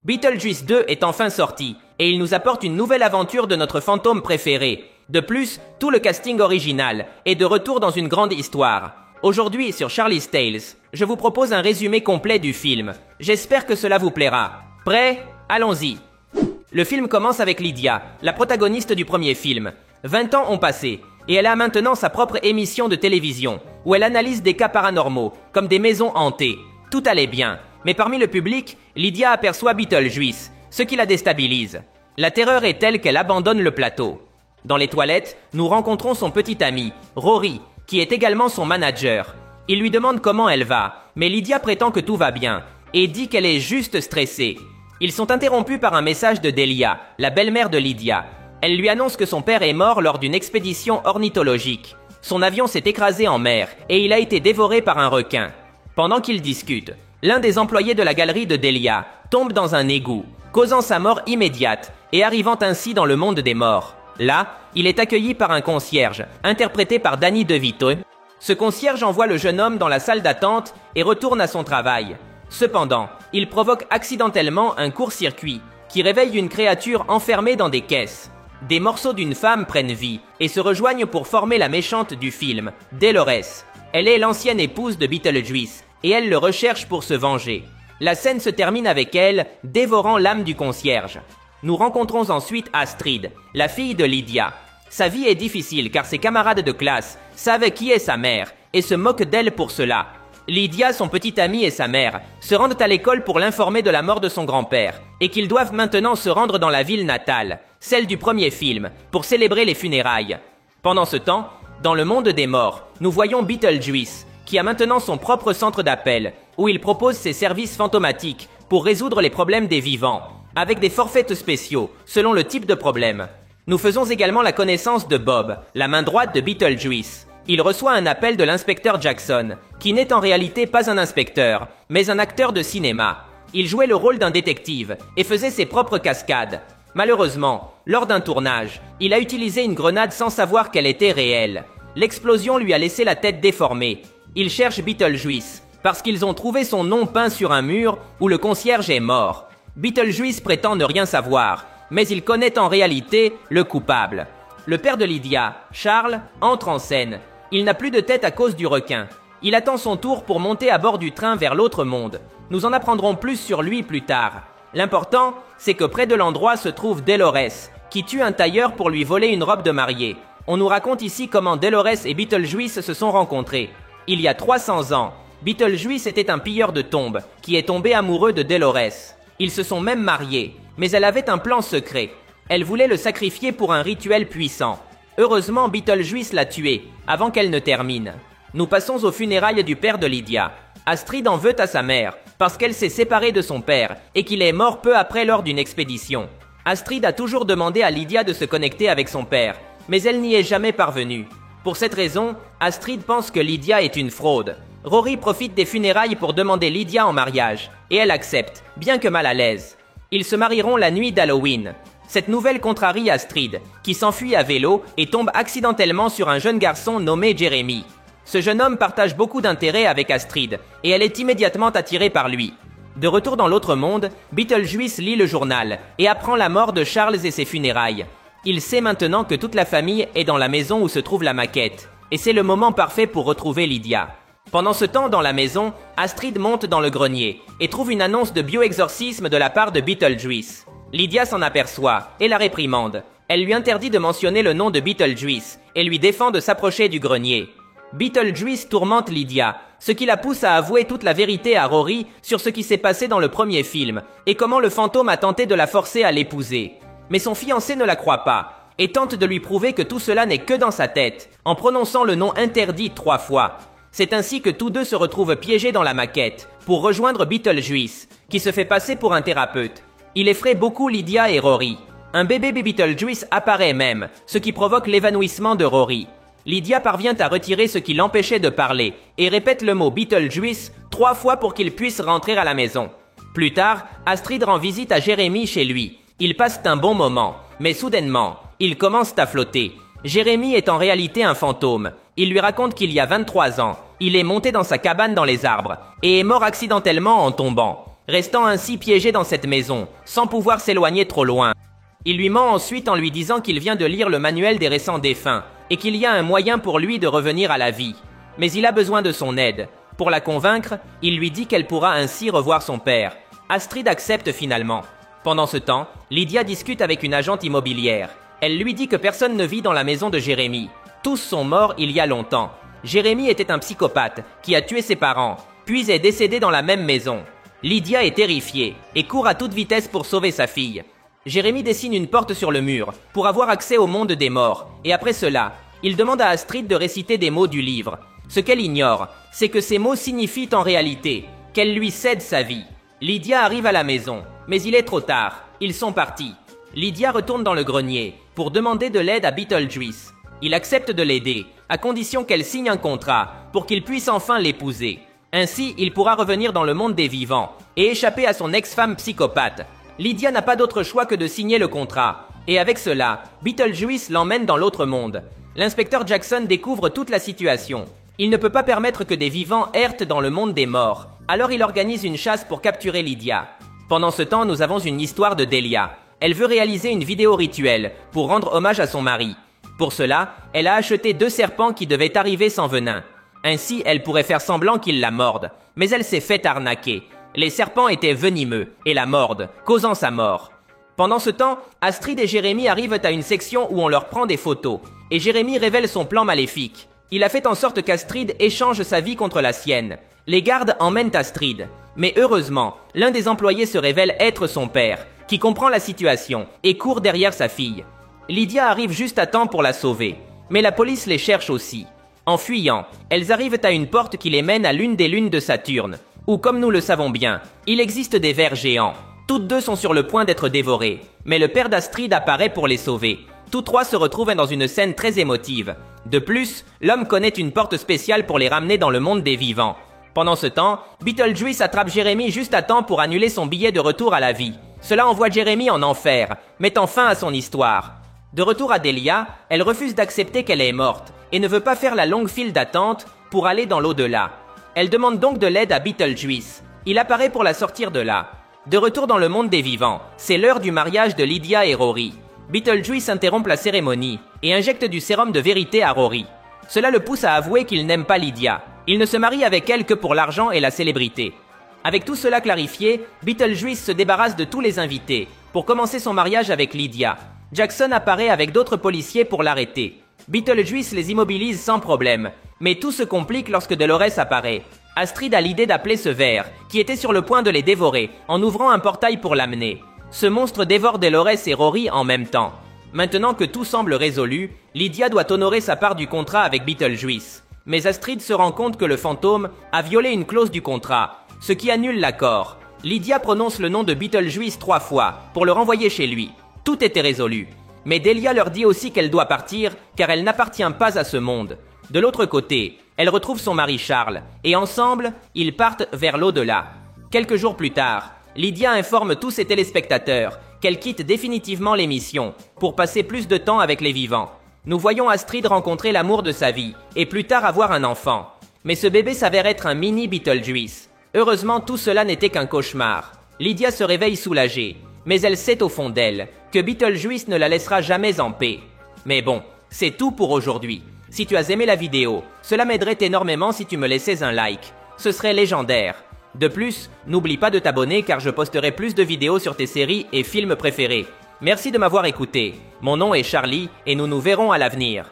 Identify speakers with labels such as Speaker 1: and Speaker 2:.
Speaker 1: Beetlejuice 2 est enfin sorti, et il nous apporte une nouvelle aventure de notre fantôme préféré. De plus, tout le casting original est de retour dans une grande histoire. Aujourd'hui, sur Charlie's Tales, je vous propose un résumé complet du film. J'espère que cela vous plaira. Prêt? Allons-y. Le film commence avec Lydia, la protagoniste du premier film. 20 ans ont passé, et elle a maintenant sa propre émission de télévision, où elle analyse des cas paranormaux, comme des maisons hantées. Tout allait bien, mais parmi le public, Lydia aperçoit Beetlejuice, ce qui la déstabilise. La terreur est telle qu'elle abandonne le plateau. Dans les toilettes, nous rencontrons son petit ami, Rory, qui est également son manager. Il lui demande comment elle va, mais Lydia prétend que tout va bien, et dit qu'elle est juste stressée. Ils sont interrompus par un message de Delia, la belle-mère de Lydia. Elle lui annonce que son père est mort lors d'une expédition ornithologique. Son avion s'est écrasé en mer, et il a été dévoré par un requin. Pendant qu'ils discutent, l'un des employés de la galerie de Delia tombe dans un égout, causant sa mort immédiate et arrivant ainsi dans le monde des morts. Là, il est accueilli par un concierge, interprété par Danny DeVito. Ce concierge envoie le jeune homme dans la salle d'attente et retourne à son travail. Cependant, il provoque accidentellement un court-circuit qui réveille une créature enfermée dans des caisses. Des morceaux d'une femme prennent vie et se rejoignent pour former la méchante du film, Dolores. Elle est l'ancienne épouse de Beetlejuice et elle le recherche pour se venger. La scène se termine avec elle dévorant l'âme du concierge. Nous rencontrons ensuite Astrid, la fille de Lydia. Sa vie est difficile car ses camarades de classe savent qui est sa mère et se moquent d'elle pour cela. Lydia, son petit ami et sa mère se rendent à l'école pour l'informer de la mort de son grand-père et qu'ils doivent maintenant se rendre dans la ville natale, celle du premier film, pour célébrer les funérailles. Pendant ce temps, dans le monde des morts, nous voyons Beetlejuice, qui a maintenant son propre centre d'appel, où il propose ses services fantomatiques pour résoudre les problèmes des vivants, avec des forfaits spéciaux, selon le type de problème. Nous faisons également la connaissance de Bob, la main droite de Beetlejuice. Il reçoit un appel de l'inspecteur Jackson, qui n'est en réalité pas un inspecteur, mais un acteur de cinéma. Il jouait le rôle d'un détective et faisait ses propres cascades. Malheureusement, lors d'un tournage, il a utilisé une grenade sans savoir qu'elle était réelle. L'explosion lui a laissé la tête déformée. Il cherche Beetlejuice, parce qu'ils ont trouvé son nom peint sur un mur où le concierge est mort. Beetlejuice prétend ne rien savoir, mais il connaît en réalité le coupable. Le père de Lydia, Charles, entre en scène. Il n'a plus de tête à cause du requin. Il attend son tour pour monter à bord du train vers l'autre monde. Nous en apprendrons plus sur lui plus tard. L'important, c'est que près de l'endroit se trouve Dolores, qui tue un tailleur pour lui voler une robe de mariée. On nous raconte ici comment Dolores et Beetlejuice se sont rencontrés. Il y a 300 ans, Beetlejuice était un pilleur de tombes, qui est tombé amoureux de Dolores. Ils se sont même mariés, mais elle avait un plan secret. Elle voulait le sacrifier pour un rituel puissant. Heureusement, Beetlejuice l'a tué, avant qu'elle ne termine. Nous passons aux funérailles du père de Lydia. Astrid en veut à sa mère, parce qu'elle s'est séparée de son père, et qu'il est mort peu après lors d'une expédition. Astrid a toujours demandé à Lydia de se connecter avec son père, mais elle n'y est jamais parvenue. Pour cette raison, Astrid pense que Lydia est une fraude. Rory profite des funérailles pour demander Lydia en mariage, et elle accepte, bien que mal à l'aise. Ils se marieront la nuit d'Halloween. Cette nouvelle contrarie Astrid, qui s'enfuit à vélo et tombe accidentellement sur un jeune garçon nommé Jeremy. Ce jeune homme partage beaucoup d'intérêts avec Astrid, et elle est immédiatement attirée par lui. De retour dans l'autre monde, Beetlejuice lit le journal et apprend la mort de Charles et ses funérailles. Il sait maintenant que toute la famille est dans la maison où se trouve la maquette, et c'est le moment parfait pour retrouver Lydia. Pendant ce temps, dans la maison, Astrid monte dans le grenier et trouve une annonce de bioexorcisme de la part de Beetlejuice. Lydia s'en aperçoit et la réprimande. Elle lui interdit de mentionner le nom de Beetlejuice et lui défend de s'approcher du grenier. Beetlejuice tourmente Lydia, ce qui la pousse à avouer toute la vérité à Rory sur ce qui s'est passé dans le premier film et comment le fantôme a tenté de la forcer à l'épouser. Mais son fiancé ne la croit pas et tente de lui prouver que tout cela n'est que dans sa tête, en prononçant le nom interdit 3 fois. C'est ainsi que tous deux se retrouvent piégés dans la maquette, pour rejoindre Beetlejuice, qui se fait passer pour un thérapeute. Il effraie beaucoup Lydia et Rory. Un bébé Beetlejuice apparaît même, ce qui provoque l'évanouissement de Rory. Lydia parvient à retirer ce qui l'empêchait de parler, et répète le mot Beetlejuice 3 fois pour qu'il puisse rentrer à la maison. Plus tard, Astrid rend visite à Jeremy chez lui. Ils passent un bon moment, mais soudainement, ils commencent à flotter. Jeremy est en réalité un fantôme. Il lui raconte qu'il y a 23 ans, il est monté dans sa cabane dans les arbres et est mort accidentellement en tombant. restant ainsi piégé dans cette maison, sans pouvoir s'éloigner trop loin. Il lui ment ensuite en lui disant qu'il vient de lire le manuel des récents défunts, et qu'il y a un moyen pour lui de revenir à la vie. Mais il a besoin de son aide. Pour la convaincre, il lui dit qu'elle pourra ainsi revoir son père. Astrid accepte finalement. Pendant ce temps, Lydia discute avec une agente immobilière. Elle lui dit que personne ne vit dans la maison de Jérémy. Tous sont morts il y a longtemps. Jérémy était un psychopathe qui a tué ses parents, puis est décédé dans la même maison. Lydia est terrifiée et court à toute vitesse pour sauver sa fille. Jérémy dessine une porte sur le mur pour avoir accès au monde des morts, et après cela, il demande à Astrid de réciter des mots du livre. Ce qu'elle ignore, c'est que ces mots signifient en réalité qu'elle lui cède sa vie. Lydia arrive à la maison, mais il est trop tard, ils sont partis. Lydia retourne dans le grenier pour demander de l'aide à Beetlejuice. Il accepte de l'aider, à condition qu'elle signe un contrat pour qu'il puisse enfin l'épouser. Ainsi, il pourra revenir dans le monde des vivants et échapper à son ex-femme psychopathe. Lydia n'a pas d'autre choix que de signer le contrat. Et avec cela, Beetlejuice l'emmène dans l'autre monde. L'inspecteur Jackson découvre toute la situation. Il ne peut pas permettre que des vivants errent dans le monde des morts. Alors il organise une chasse pour capturer Lydia. Pendant ce temps, nous avons une histoire de Delia. Elle veut réaliser une vidéo rituelle pour rendre hommage à son mari. Pour cela, elle a acheté 2 serpents qui devaient arriver sans venin. Ainsi, elle pourrait faire semblant qu'ils la mordent. Mais elle s'est fait arnaquer. Les serpents étaient venimeux et la mordent, causant sa mort. Pendant ce temps, Astrid et Jérémy arrivent à une section où on leur prend des photos. Et Jérémy révèle son plan maléfique. Il a fait en sorte qu'Astrid échange sa vie contre la sienne. Les gardes emmènent Astrid. Mais heureusement, l'un des employés se révèle être son père, qui comprend la situation et court derrière sa fille. Lydia arrive juste à temps pour la sauver. Mais la police les cherche aussi. En fuyant, elles arrivent à une porte qui les mène à l'une des lunes de Saturne, où, comme nous le savons bien, il existe des vers géants. Toutes 2 sont sur le point d'être dévorées, mais le père d'Astrid apparaît pour les sauver. Tous 3 se retrouvent dans une scène très émotive. De plus, l'homme connaît une porte spéciale pour les ramener dans le monde des vivants. Pendant ce temps, Beetlejuice attrape Jérémy juste à temps pour annuler son billet de retour à la vie. Cela envoie Jérémy en enfer, mettant fin à son histoire. De retour à Delia, elle refuse d'accepter qu'elle est morte et ne veut pas faire la longue file d'attente pour aller dans l'au-delà. Elle demande donc de l'aide à Beetlejuice. Il apparaît pour la sortir de là. De retour dans le monde des vivants, c'est l'heure du mariage de Lydia et Rory. Beetlejuice interrompt la cérémonie et injecte du sérum de vérité à Rory. Cela le pousse à avouer qu'il n'aime pas Lydia. Il ne se marie avec elle que pour l'argent et la célébrité. Avec tout cela clarifié, Beetlejuice se débarrasse de tous les invités pour commencer son mariage avec Lydia. Jackson apparaît avec d'autres policiers pour l'arrêter. Beetlejuice les immobilise sans problème, mais tout se complique lorsque Dolores apparaît. Astrid a l'idée d'appeler ce ver, qui était sur le point de les dévorer, en ouvrant un portail pour l'amener. Ce monstre dévore Dolores et Rory en même temps. Maintenant que tout semble résolu, Lydia doit honorer sa part du contrat avec Beetlejuice. Mais Astrid se rend compte que le fantôme a violé une clause du contrat, ce qui annule l'accord. Lydia prononce le nom de Beetlejuice 3 fois, pour le renvoyer chez lui. Tout était résolu. Mais Delia leur dit aussi qu'elle doit partir, car elle n'appartient pas à ce monde. De l'autre côté, elle retrouve son mari Charles, et ensemble, ils partent vers l'au-delà. Quelques jours plus tard, Lydia informe tous ses téléspectateurs qu'elle quitte définitivement l'émission, pour passer plus de temps avec les vivants. Nous voyons Astrid rencontrer l'amour de sa vie, et plus tard avoir un enfant. Mais ce bébé s'avère être un mini Beetlejuice. Heureusement, tout cela n'était qu'un cauchemar. Lydia se réveille soulagée, mais elle sait au fond d'elle que Beetlejuice ne la laissera jamais en paix. Mais bon, c'est tout pour aujourd'hui. Si tu as aimé la vidéo, cela m'aiderait énormément si tu me laissais un like. Ce serait légendaire. De plus, n'oublie pas de t'abonner car je posterai plus de vidéos sur tes séries et films préférés. Merci de m'avoir écouté. Mon nom est Charlie et nous nous verrons à l'avenir.